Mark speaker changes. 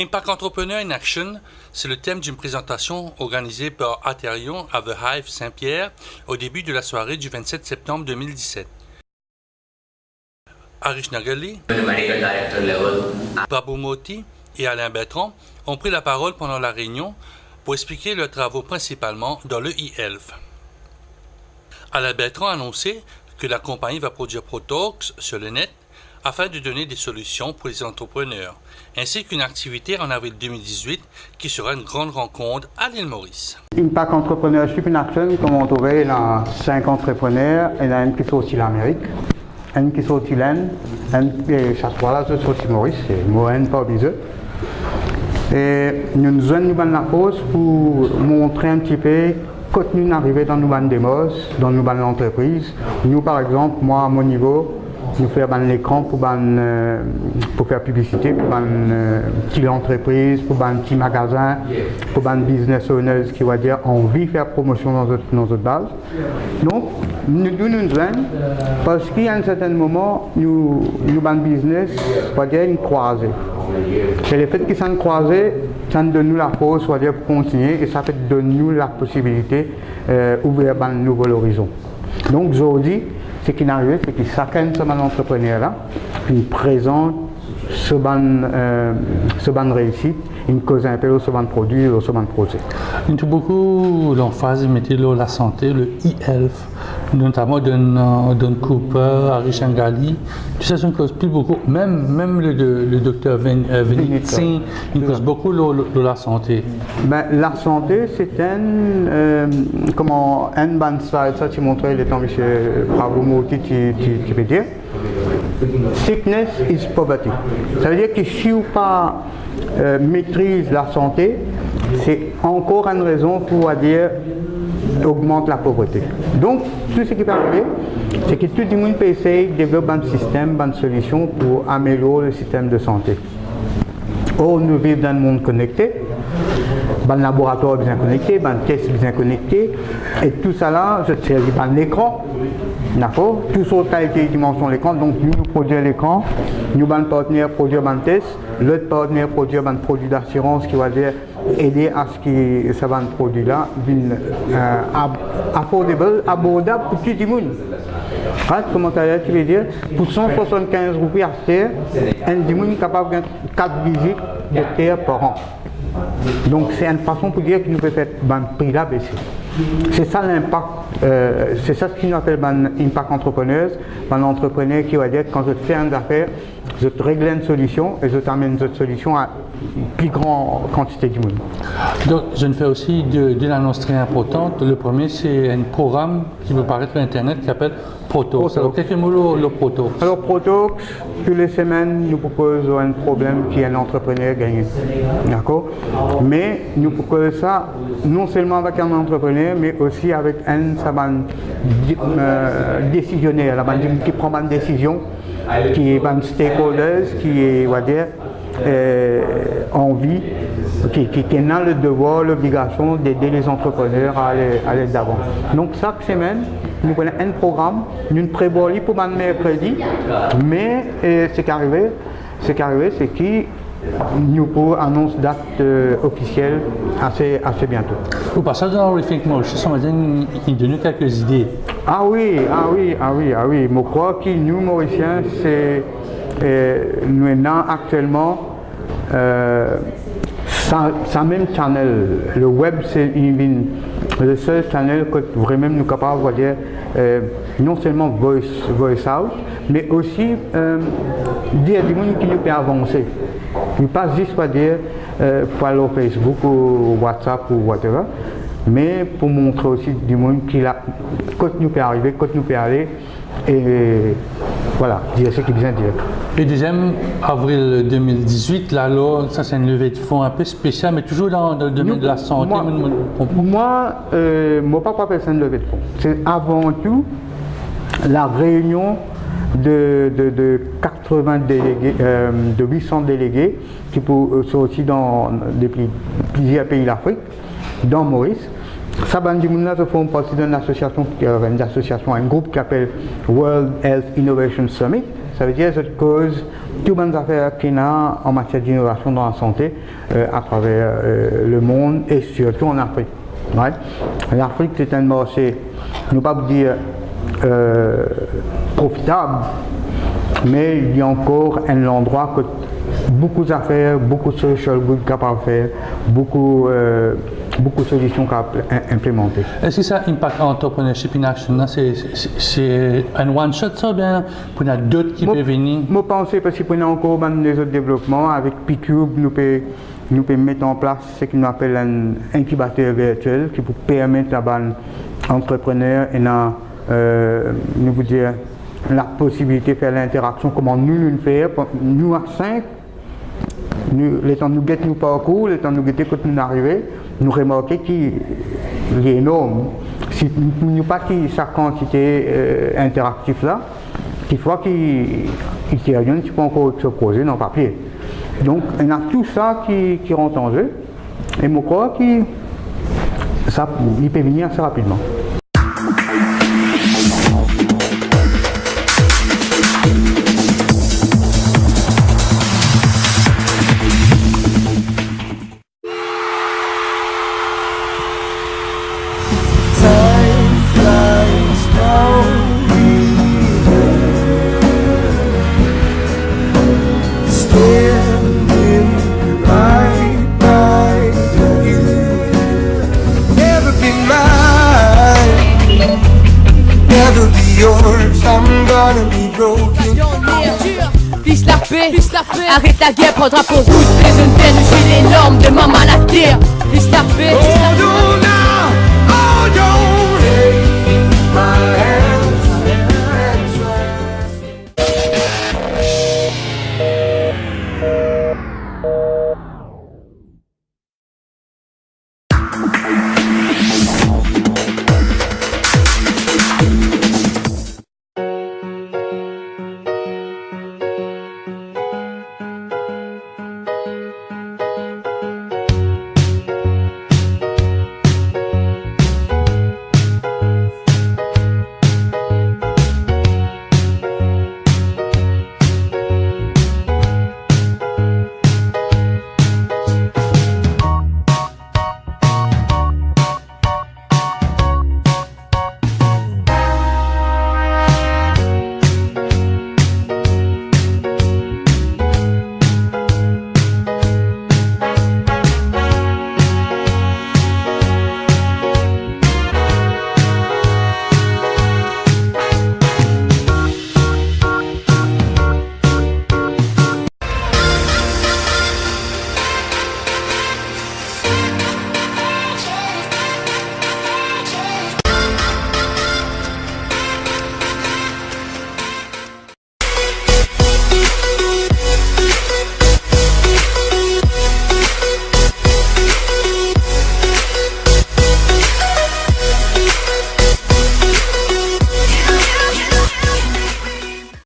Speaker 1: Impact Entrepreneur in Action, c'est le thème d'une présentation organisée par Aterion à The Hive Saint-Pierre au début de la soirée du 27 septembre 2017. Harish Nagali, Babu Moti et Alain Bertrand ont pris la parole pendant la réunion pour expliquer leurs travaux principalement dans le e-health. Alain Bertrand a annoncé que la compagnie va produire ProTalks sur le net afin de donner des solutions pour les entrepreneurs, ainsi qu'une activité en avril 2018 qui sera une grande rencontre à l'île Maurice.
Speaker 2: Impact Entrepreneurship in Action, comme on trouvait, il y a 5 entrepreneurs, il y en a un qui sont aussi l'Amérique, un qui sont aussi l'Inde, et chaque fois là, c'est aussi Maurice, c'est Mohen, pas biseux. Et nous avons la pause pour montrer un petit peu quand nous arrivons dans nos démos, dans nos entreprises. Nous, par exemple, moi, à mon niveau, nous faisons l'écran pour faire publicité, pour une petite entreprise, pour un petit magasin, pour un business owners qui va dire envie de faire promotion dans notre base. Donc, nous avons, parce qu'il y a un certain moment, nous avons un business, on va dire une croisée. Et le fait qu'ils sont croisés, ça nous donne nous la force, on va dire, pour continuer, et ça fait donne nous la possibilité d'ouvrir un nouvel horizon. Donc, aujourd'hui, ce qui est arrivé, c'est que chacun de ces entrepreneurs-là, il présente ce ban réussite, une cause un peu ce ban produit, ce ban projet.
Speaker 1: Il y a beaucoup l'emphase mettez la santé, le e-health, notamment Don Cooper, Harish Nagali. Tout ça, ça cause plus beaucoup. Même le docteur Vinit Singh, il cause beaucoup de la santé.
Speaker 2: Ben, la santé, c'est un ban slide, ça tu montrais le temps, M. Babu Moti, tu peux dire. Sickness is poverty. Ça veut dire que si on pas maîtrise la santé, c'est encore une raison pour dire augmente la pauvreté. Donc, tout ce qui peut arriver, c'est que tout le monde peut essayer de développer un système, une solution pour améliorer le système de santé. Or, nous vivons dans un monde connecté, un laboratoire bien connecté, un test bien connecté, et tout ça là, je tiens un écran. D'accord. Tout ça a été dimension de l'écran, donc nous produisons l'écran, nous avons un partenaire produire un test, l'autre partenaire produire un produit d'assurance qui va dire aider à ce que ce produit là affordable, abordable pour tout le monde. Comment tu veux dire, pour 175 roupies à terre, un monde capable de 4 visites de terre par an. Donc c'est une façon pour dire qu'il nous peut faire un prix là baisser. C'est ça l'impact, c'est ça ce qu'on appelle un impact entrepreneuse, un entrepreneur qui va dire que quand je te fais une affaire, je te règle une solution et je t'amène cette solution à une plus grande quantité de monde.
Speaker 1: Donc je ne fais aussi d'une annonce très importante. Le premier c'est un programme qui va paraître sur internet qui s'appelle ProTalks. Alors quelques mots le ProTalks.
Speaker 2: Alors ProTalks, toutes les semaines nous proposons un problème qui est un entrepreneur gagné. D'accord. Mais nous proposons ça non seulement avec un entrepreneur, mais aussi avec un décisionnaire, qui prend une décision, qui est un stakeholder, qui est, on va dire, envie, qui a le devoir, l'obligation d'aider les entrepreneurs à aller d'avant. Donc chaque semaine, nous prenons un programme, nous prévoyons pour le mercredi, mais ce qui est arrivé, c'est que nous pouvons annoncer date officielle assez bientôt.
Speaker 1: Au passage dans le Think Mauritius, on va dire qu'il donne quelques idées.
Speaker 2: Ah oui. Je crois que nous, Mauriciens, nous avons actuellement ça même channel. Le web, c'est le seul channel que vraiment nous sommes capables de dire non seulement voice out, mais aussi dire du monde qui nous peut avancer. Il ne pas juste pas dire pour aller au Facebook ou WhatsApp ou whatever, mais pour montrer aussi du monde qui a quand nous peut arriver, quand nous peut aller, et voilà, dire ce qu'il vient dire.
Speaker 1: Le 2e avril 2018, là, ça c'est une levée de fonds un peu spéciale, mais toujours dans le domaine de la santé.
Speaker 2: Moi, pas personne de levée de fonds. C'est avant tout la réunion de 80 délégués, de 800 délégués qui sont aussi dans plusieurs pays d'Afrique, dans Maurice. Ça, se font partie d'une association, un groupe qui s'appelle World Health Innovation Summit. Ça veut dire que cette cause toutes bonnes affaires qu'il y a en matière d'innovation dans la santé à travers le monde et surtout en Afrique. Ouais. L'Afrique, c'est un marché, je ne vais pas vous dire profitable, mais il y a encore un endroit que beaucoup d'affaires, beaucoup de social good capables de faire, beaucoup de solutions capables d'implémenter.
Speaker 1: Est-ce que ça impacte Entrepreneurship in Action? C'est un one-shot, ça, bien? Pour il y a d'autres qui peuvent venir?
Speaker 2: Je pense parce qu'il y a encore des autres développements. Avec P-Cube, nous pouvons mettre en place ce qu'on appelle un incubateur virtuel qui peut permettre à les entrepreneurs et nous vous dire la possibilité de faire l'interaction, comment nous faire. Nous, à 5, le temps de nous guetter nos parcours, le temps de nous guetter quand nous arrivons, nous remarquons qu'il est énorme. Si nous n'avons pas sa quantité interactive là, qu'il faut qu'il y ait rien qui peut encore se poser dans le papier. Donc, on a tout ça qui rentre en jeu. Et je crois qu'il peut venir assez rapidement.
Speaker 3: Arrête la guerre, prends drapeau rouge, fais une peine, je suis les normes de maman la terre. Plus la paix,